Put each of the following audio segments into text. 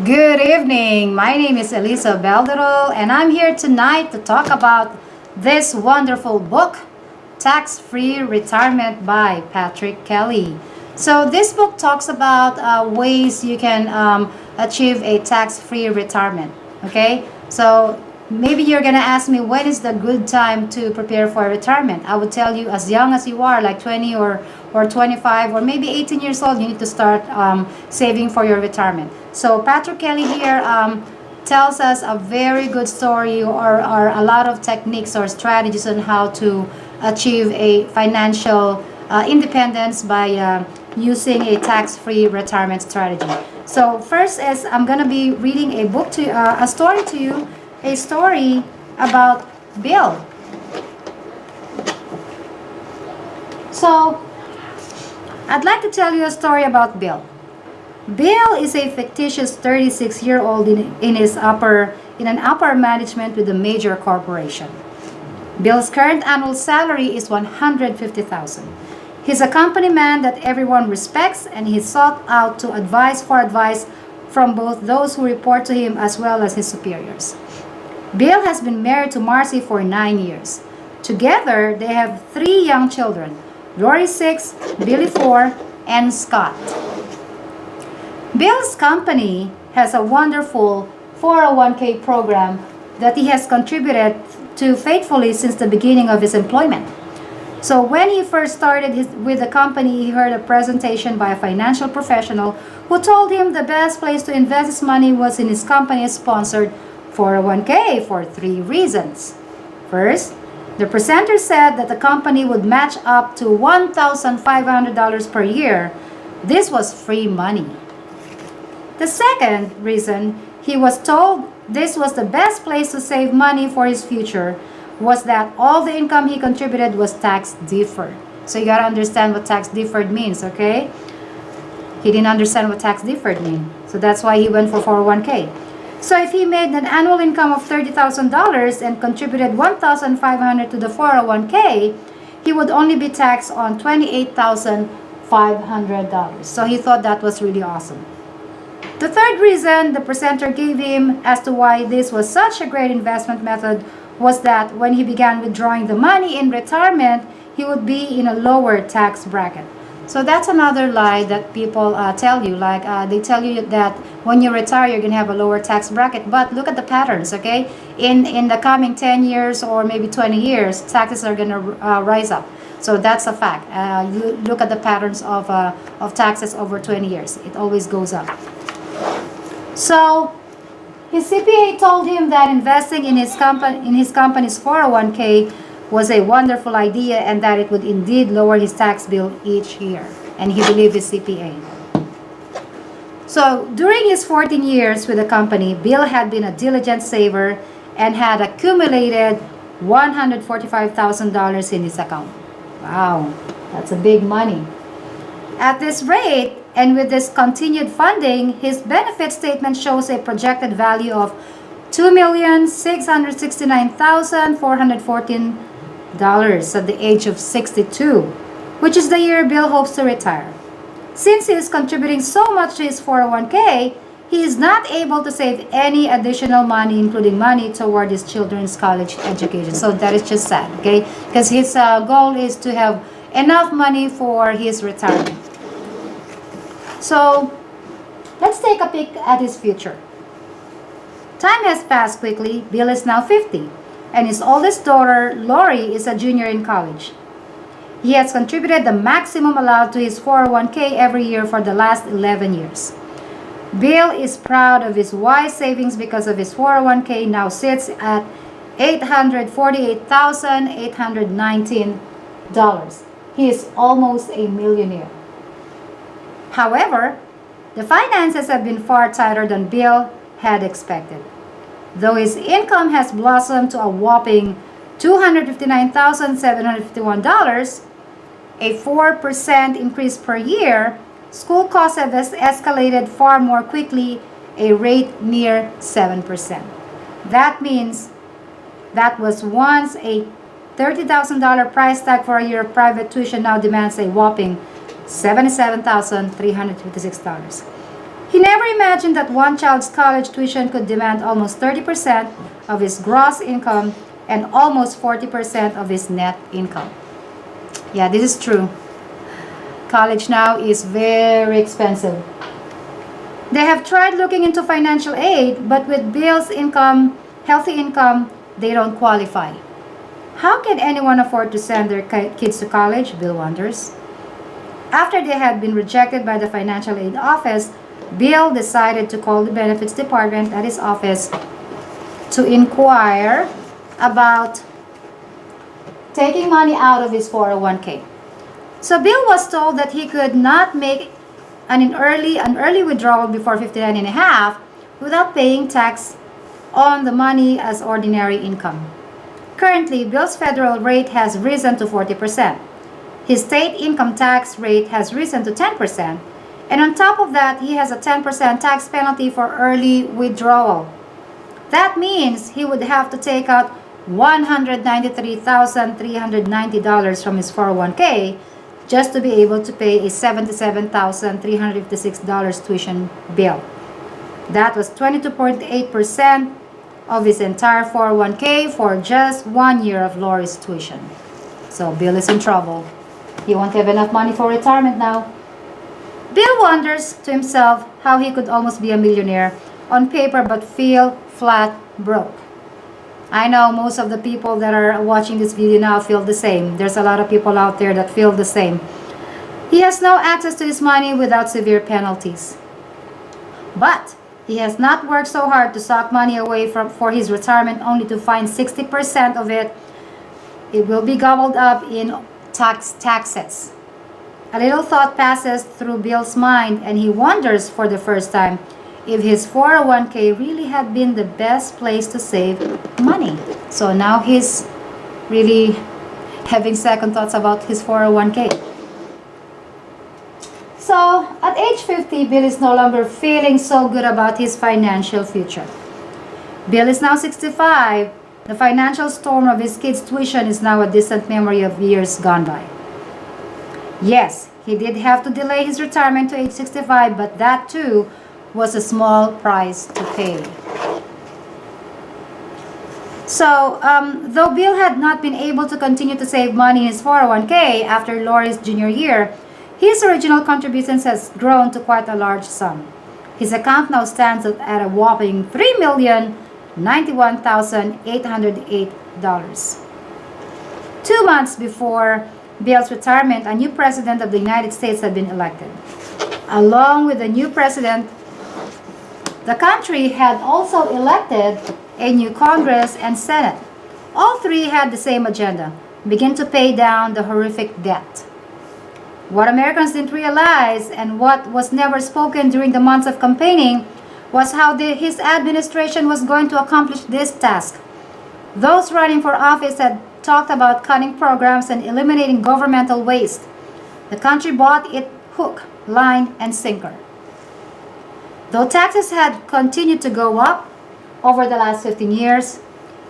Good evening. My name is Elisa Belderol, and I'm here tonight to talk about this wonderful book, Tax Free Retirement by Patrick Kelly. So, this book talks about ways you can achieve a tax free retirement. Okay, so maybe you're gonna ask me when is the good time to prepare for retirement. I would tell you as young as you are, like 20 or 25 or maybe 18 years old, you need to start saving for your retirement. So Patrick Kelly here tells us a very good story or a lot of techniques or strategies on how to achieve a financial independence by using a tax-free retirement strategy. So first is I'm gonna be reading a story to you, a story about Bill. So I'd like to tell you a story about Bill. Bill is a fictitious 36-year-old in an upper management with a major corporation. Bill's current annual salary is $150,000. He's a company man that everyone respects, and he's sought out to advice from both those who report to him as well as his superiors. Bill has been married to Marcy for 9 years. Together, they have 3 young children, Lori 6, Billy 4, and Scott. Bill's company has a wonderful 401k program that he has contributed to faithfully since the beginning of his employment. So when he first started with the company, he heard a presentation by a financial professional who told him the best place to invest his money was in his company's sponsored 401k for 3 reasons. First, the presenter said that the company would match up to $1,500 per year. This was free money. The second reason he was told this was the best place to save money for his future was that all the income he contributed was tax deferred. So you gotta understand what tax deferred means, okay? He didn't understand what tax deferred means. So that's why he went for 401k. So if he made an annual income of $30,000 and contributed $1,500 to the 401k, he would only be taxed on $28,500. So he thought that was really awesome. The third reason the presenter gave him as to why this was such a great investment method was that when he began withdrawing the money in retirement, he would be in a lower tax bracket. So that's another lie that people tell you. Like they tell you that when you retire, you're going to have a lower tax bracket. But look at the patterns, okay? In the coming 10 years or maybe 20 years, taxes are going to rise up. So that's a fact. You look at the patterns of taxes over 20 years. It always goes up. So his CPA told him that investing in his company's 401k was a wonderful idea and that it would indeed lower his tax bill each year. And he believed his CPA. So during his 14 years with the company, Bill had been a diligent saver and had accumulated $145,000 in his account. Wow, that's a big money. At this rate, and with this continued funding, his benefit statement shows a projected value of $2,669,414 at the age of 62, which is the year Bill hopes to retire. Since he is contributing so much to his 401k, he is not able to save any additional money, including money toward his children's college education. So that is just sad, okay? Because his goal is to have enough money for his retirement. So let's take a peek at his future. Time has passed quickly. Bill is now 50, and his oldest daughter, Lori, is a junior in college. He has contributed the maximum allowed to his 401k every year for the last 11 years. Bill is proud of his wise savings because of his 401k now sits at $848,819. He is almost a millionaire. However, the finances have been far tighter than Bill had expected. Though his income has blossomed to a whopping $259,751, a 4% increase per year, school costs have escalated far more quickly, a rate near 7%. That means that was once a $30,000 price tag for a year of private tuition now demands a whopping $77,356. He never imagined that one child's college tuition could demand almost 30% of his gross income and almost 40% of his net income. Yeah, this is true. College now is very expensive. They have tried looking into financial aid, but with Bill's income, healthy income, they don't qualify. How can anyone afford to send their kids to college? Bill wonders. After they had been rejected by the financial aid office, Bill decided to call the benefits department at his office to inquire about taking money out of his 401k. So Bill was told that he could not make an early withdrawal before 59 and a half without paying tax on the money as ordinary income. Currently, Bill's federal rate has risen to 40%. His state income tax rate has risen to 10%, and on top of that, he has a 10% tax penalty for early withdrawal. That means he would have to take out $193,390 from his 401k just to be able to pay a $77,356 tuition bill. That was 22.8% of his entire 401k for just 1 year of Lori's tuition. So Bill is in trouble. He won't have enough money for retirement now. Bill wonders to himself how he could almost be a millionaire on paper but feel flat broke. I know most of the people that are watching this video now feel the same. There's a lot of people out there that feel the same. He has no access to his money without severe penalties. But he has not worked so hard to sock money away for his retirement only to find 60% of it will be gobbled up in taxes. A little thought passes through Bill's mind and he wonders for the first time if his 401k really had been the best place to save money. So now he's really having second thoughts about his 401k. So at age 50, Bill is no longer feeling so good about his financial future. Bill is now 65. The financial storm of his kids' tuition is now a distant memory of years gone by. Yes, he did have to delay his retirement to age 65, but that too was a small price to pay. So, though Bill had not been able to continue to save money in his 401k after Lori's junior year, his original contributions has grown to quite a large sum. His account now stands at a whopping $3,091,808. 2 months before Bill's retirement, a new president of the United States had been elected. Along with the new president, the country had also elected a new Congress and Senate. All three had the same agenda: begin to pay down the horrific debt. What Americans didn't realize, and what was never spoken during the months of campaigning, was how his administration was going to accomplish this task. Those running for office had talked about cutting programs and eliminating governmental waste. The country bought it hook, line, and sinker. Though taxes had continued to go up over the last 15 years,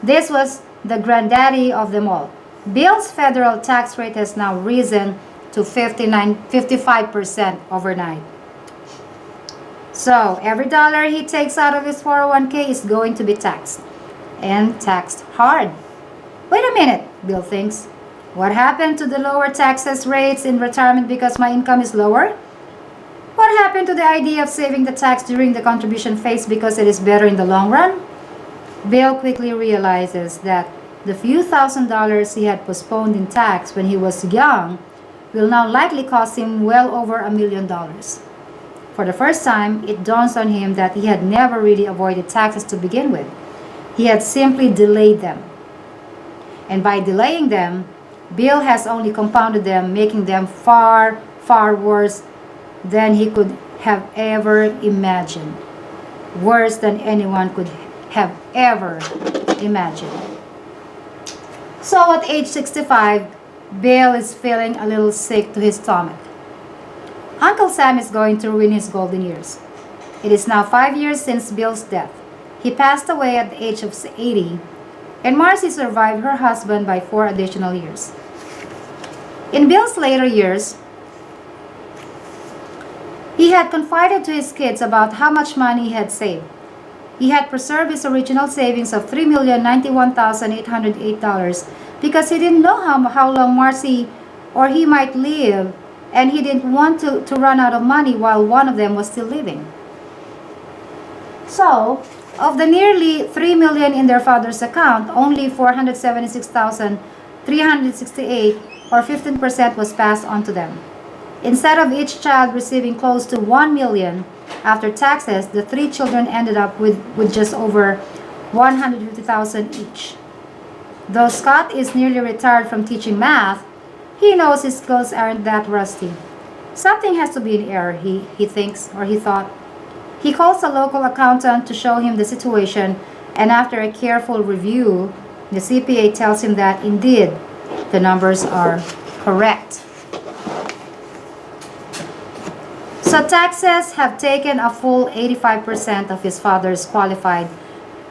this was the granddaddy of them all. Bill's federal tax rate has now risen to 55% overnight. So every dollar he takes out of his 401k is going to be taxed, and taxed hard. Wait a minute, Bill thinks. What happened to the lower taxes rates in retirement because my income is lower? What happened to the idea of saving the tax during the contribution phase because it is better in the long run? Bill quickly realizes that the few $1,000s he had postponed in tax when he was young will now likely cost him well over $1 million. For the first time, it dawns on him that he had never really avoided taxes to begin with. He had simply delayed them. And by delaying them, Bill has only compounded them, making them far, far worse than he could have ever imagined. Worse than anyone could have ever imagined. So at age 65, Bill is feeling a little sick to his stomach. Uncle Sam is going to ruin his golden years. It is now 5 years since Bill's death. He passed away at the age of 80, and Marcy survived her husband by 4 additional years. In Bill's later years, He had confided to his kids about how much money he had saved. He had preserved his original savings of $3,091,808 because he didn't know how long Marcy or he might live, and he didn't want to run out of money while one of them was still living. So, of the nearly $3 million in their father's account, only $476,368 or 15% was passed on to them. Instead of each child receiving close to $1 million after taxes, the 3 children ended up with just over $150,000 each. Though Scott is nearly retired from teaching math, he knows his skills aren't that rusty. Something has to be in error, he thinks, or he thought. He calls a local accountant to show him the situation, and after a careful review, the CPA tells him that indeed the numbers are correct. So taxes have taken a full 85% of his father's qualified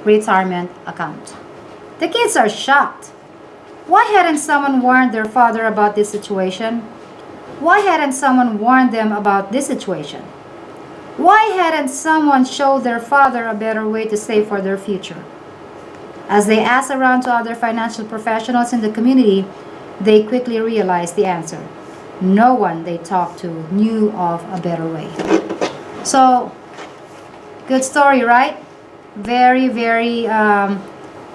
retirement account. The kids are shocked. Why hadn't someone warned their father about this situation? Why hadn't someone warned them about this situation? Why hadn't someone showed their father a better way to save for their future? As they asked around to other financial professionals in the community, they quickly realized the answer. No one they talked to knew of a better way. So, good story, right? Very, very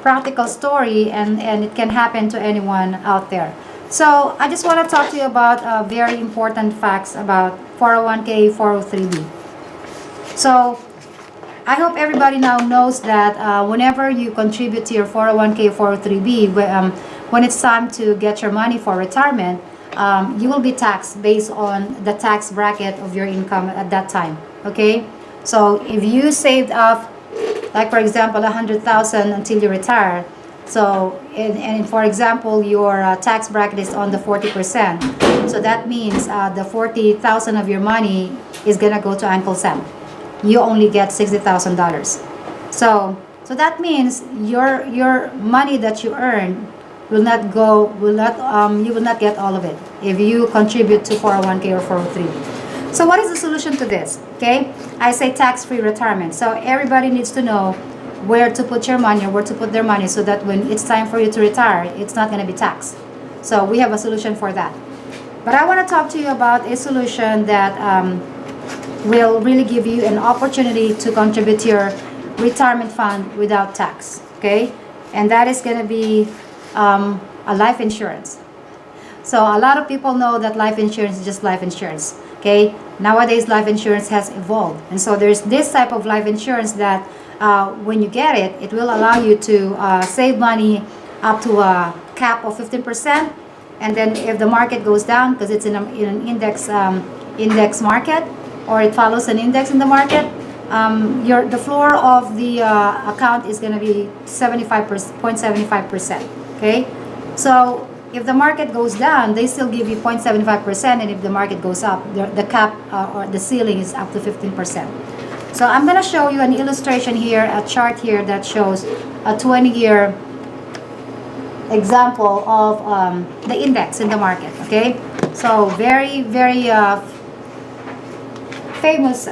practical story, and it can happen to anyone out there. So, I just want to talk to you about very important facts about 401k, 403b. So, I hope everybody now knows that whenever you contribute to your 401k, 403b, when it's time to get your money for retirement, you will be taxed based on the tax bracket of your income at that time. Okay, so if you saved up, like for example, 100,000 until you retire, so and for example, your tax bracket is on the 40%, so that means the 40,000 of your money is gonna go to Uncle Sam. You only get $60,000. So that means your money that you earn you will not get all of it if you contribute to 401k or 403. So what is the solution to this? Okay, I say tax-free retirement. So everybody needs to know where to put your money or where to put their money so that when it's time for you to retire, it's not going to be taxed. So we have a solution for that. But I want to talk to you about a solution that will really give you an opportunity to contribute to your retirement fund without tax. Okay, and that is going to be a life insurance. So a lot of people know that life insurance is just life insurance. Okay, nowadays life insurance has evolved, and so there's this type of life insurance that when you get it, it will allow you to save money up to a cap of 15%, and then if the market goes down, because it's in an index market, or it follows an index in the market, the floor of the account is going to be 0.75%. Okay, so if the market goes down, they still give you 0.75%, and if the market goes up, the cap or the ceiling is up to 15%. So I'm going to show you an illustration here, a chart here that shows a 20-year example of the index in the market. Okay, so very, very famous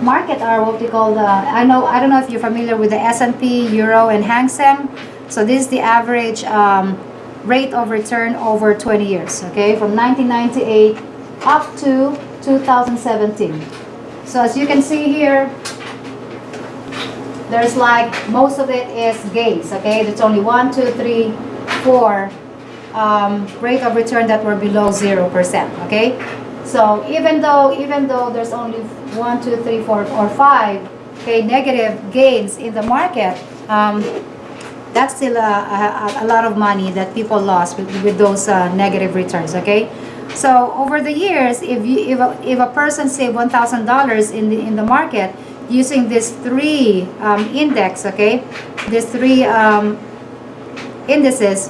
market are what we call the, I don't know if you're familiar with the S&P, Euro, and Hang Seng. So this is the average rate of return over 20 years, okay, from 1998 up to 2017. So as you can see here, there's like most of it is gains, okay. There's only 1, 2, 3, 4 rate of return that were below 0%, okay. So even though there's only 1, 2, 3, 4, or 5 okay, negative gains in the market, that's still a lot of money that people lost with those negative returns. Okay, so over the years, if a person saved $1,000 in the market using these 3 index, okay, these 3 indices,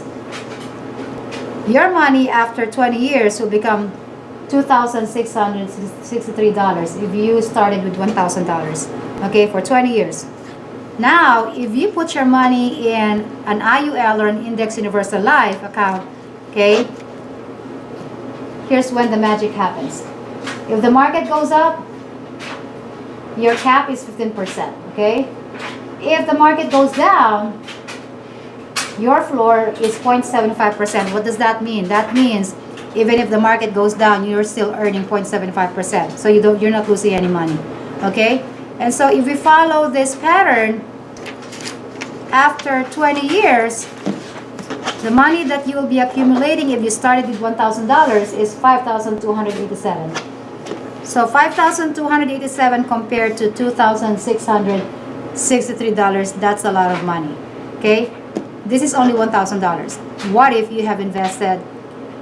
your money after 20 years will become $2,663 if you started with $1,000, okay, for 20 years. Now, if you put your money in an IUL or an Index Universal Life account, okay, here's when the magic happens. If the market goes up, your cap is 15%, okay? If the market goes down, your floor is 0.75%. What does that mean? That means even if the market goes down, you're still earning 0.75%. So you're not losing any money, okay? And so if we follow this pattern, after 20 years, the money that you will be accumulating if you started with $1,000 is $5,287. So $5,287 compared to $2,663, that's a lot of money, okay? This is only $1,000. What if you have invested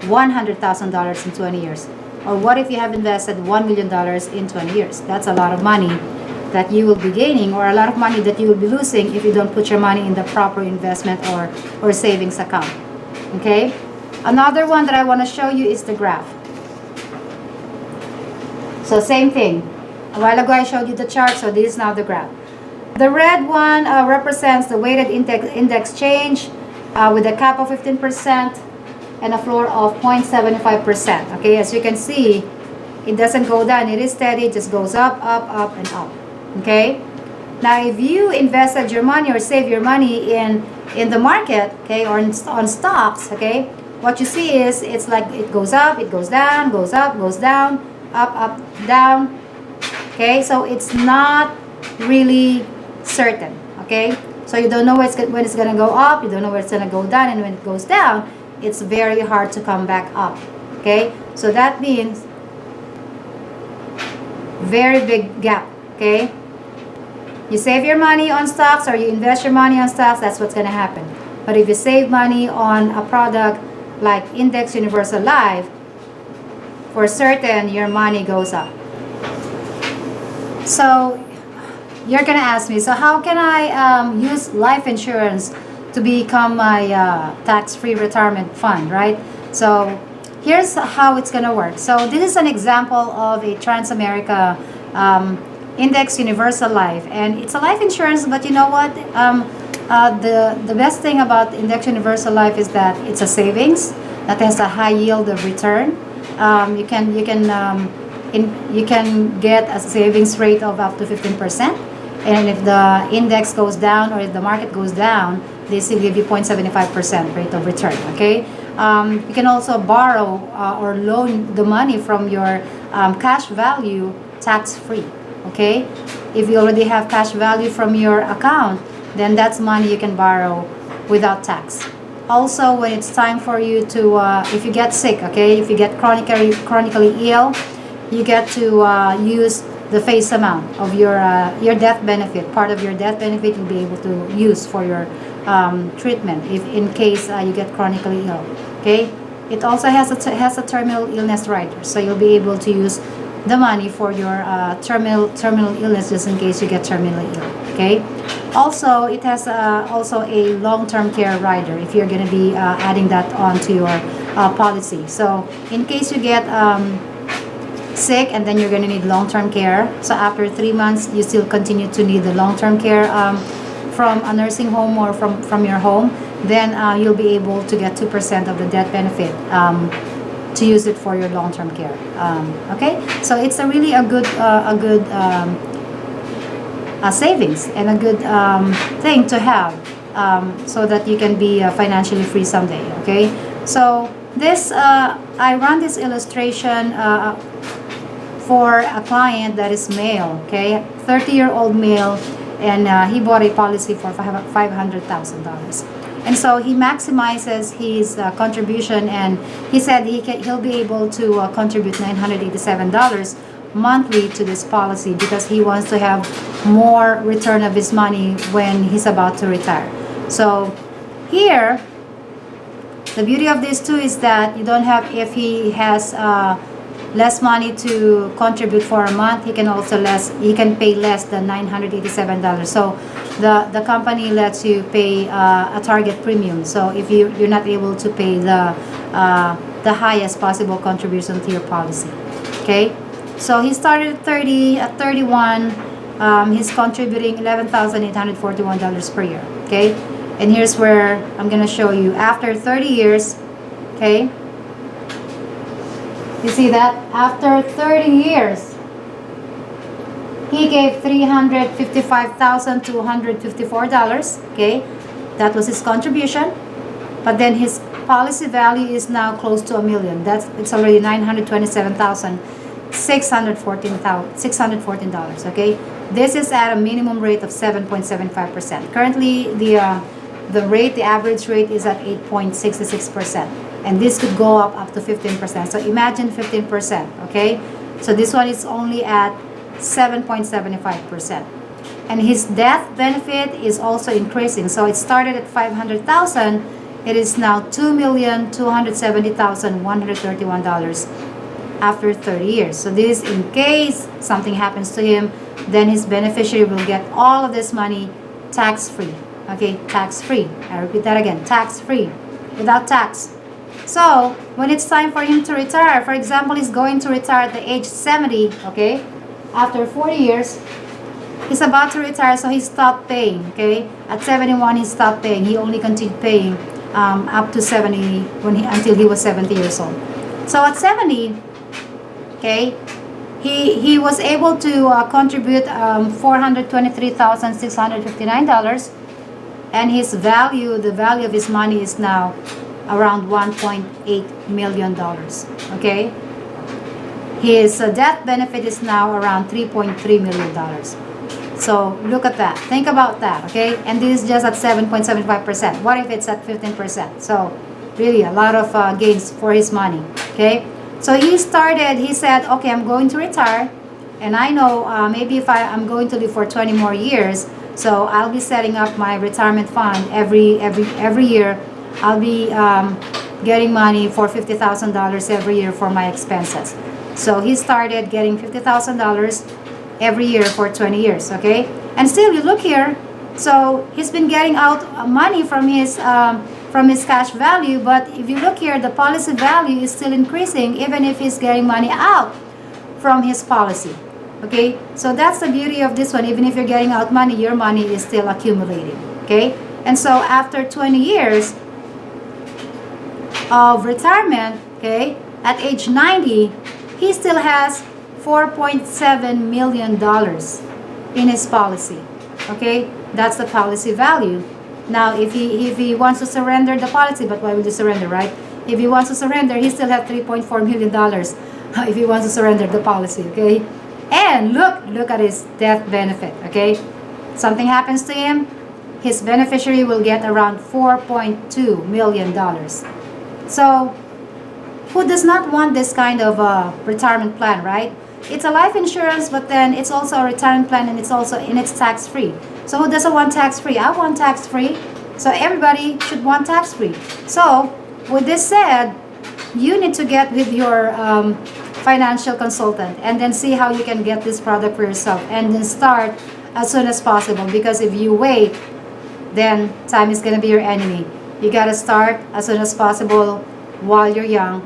$100,000 in 20 years? Or what if you have invested $1 million in 20 years? That's a lot of money that you will be gaining, or a lot of money that you will be losing if you don't put your money in the proper investment or savings account, okay? Another one that I want to show you is the graph. So same thing. A while ago I showed you the chart, so this is now the graph. The red one represents the weighted index change with a cap of 15% and a floor of 0.75%. Okay, as you can see, it doesn't go down. It is steady. It just goes up, up, up, and up. Okay. Now, if you invested your money or save your money in the market, okay, or on stocks, okay, what you see is it's like it goes up, it goes down, goes up, goes down, up, up, down. Okay, so it's not really certain. Okay, so you don't know when it's gonna go up, you don't know where it's gonna go down, and when it goes down, it's very hard to come back up. Okay, so that means very big gap. Okay, you save your money on stocks or you invest your money on stocks, that's what's gonna happen. But if you save money on a product like Index Universal Life, for certain your money goes up. So you're gonna ask me, so how can I use life insurance to become my tax-free retirement fund, right? So here's how it's gonna work. So this is an example of a Transamerica Index Universal Life, and it's a life insurance, but you know what? The best thing about Index Universal Life is that it's a savings that has a high yield of return. You can get a savings rate of up to 15%, and if the index goes down or if the market goes down, they still give you 0.75% rate of return. Okay, you can also borrow or loan the money from your cash value tax-free. Okay, if you already have cash value from your account, then that's money you can borrow without tax. Also, when it's time for you to, if you get sick, okay, if you get chronically ill, you get to use the face amount of your death benefit. Part of your death benefit you'll be able to use for your treatment if in case you get chronically ill. Okay, it also has a terminal illness rider, so you'll be able to use the money for your terminal illness just in case you get terminally ill. Okay, also it has also a long-term care rider if you're going to be adding that onto your policy. So in case you get sick and then you're going to need long-term care, so after 3 months you still continue to need the long-term care from a nursing home or from your home, then you'll be able to get 2% of the death benefit to use it for your long-term care. Okay, so it's a good savings and a good thing to have so that you can be financially free someday. Okay, so this I run this illustration for a client that is male. Okay, 30-year-old male, and he bought a policy for $500,000. And so he maximizes his contribution, and he said he'll be able to contribute $987 monthly to this policy because he wants to have more return of his money when he's about to retire. So here, the beauty of this too is that you don't have, if he has less money to contribute for a month, he can pay less than $987. So the company lets you pay a target premium. So if you're not able to pay the highest possible contribution to your policy. Okay, so he started at 30. At 31, he's contributing $11,841 per year. Okay, and here's where I'm gonna show you after 30 years. Okay, You see that? After 30 years, he gave $355,254. Okay, that was his contribution. But then his policy value is now close to $1 million. It's already $927,614. Okay, this is at a minimum rate of 7.75%. Currently, the average rate is at 8.66%, and this could go up to 15%. So imagine 15%. Okay, so this one is only at 7.75%. And his death benefit is also increasing. So it started at $500,000. It is now $2,270,131 after 30 years. So this, in case something happens to him, then his beneficiary will get all of this money tax-free. Okay, tax-free. I repeat that again, tax-free, without tax. So when it's time for him to retire, for example, he's going to retire at the age 70, okay? After 40 years, he's about to retire, so he stopped paying, okay? At 71, he stopped paying. He only continued paying up to 70 until he was 70 years old. So at 70, okay, he was able to contribute $423,659, and the value of his money is now around $1.8 million. Okay, his death benefit is now around $3.3 million. So look at that. Think about that. Okay, and this is just at 7.75%. What if it's at 15%? So really a lot of gains for his money. Okay, so he said, okay, I'm going to retire, and I know maybe if I'm going to live for 20 more years, so I'll be setting up my retirement fund every year. I'll be getting money for $50,000 every year for my expenses. So he started getting $50,000 every year for 20 years, okay? And still, you look here, so he's been getting out money from his cash value, but if you look here, the policy value is still increasing even if he's getting money out from his policy, okay? So that's the beauty of this one. Even if you're getting out money, your money is still accumulating, okay? And so after 20 years of retirement, okay, at age 90, he still has $4.7 million in his policy. Okay, that's the policy value. Now, if he wants to surrender the policy, but why would you surrender, right? If he wants to surrender, he still has $3.4 million if he wants to surrender the policy. Okay, and look at his death benefit. Okay, something happens to him, his beneficiary will get around $4.2 million. So who does not want this kind of retirement plan, right? It's a life insurance, but then it's also a retirement plan, and it's tax-free. So who doesn't want tax-free? I want tax-free. So everybody should want tax-free. So with this said, you need to get with your financial consultant and then see how you can get this product for yourself, and then start as soon as possible, because if you wait, then time is going to be your enemy. You got to start as soon as possible while you're young.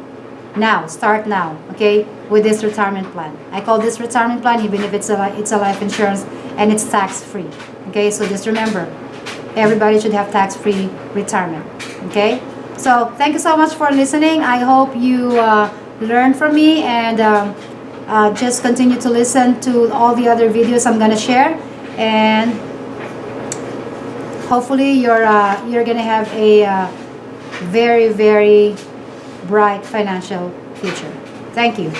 Now, start now, okay, with this retirement plan. I call this retirement plan even if it's a life insurance, and it's tax-free, okay? So just remember, everybody should have tax-free retirement, okay? So thank you so much for listening. I hope you learned from me, and just continue to listen to all the other videos I'm gonna share, and hopefully you're gonna have a very, very bright financial future. Thank you.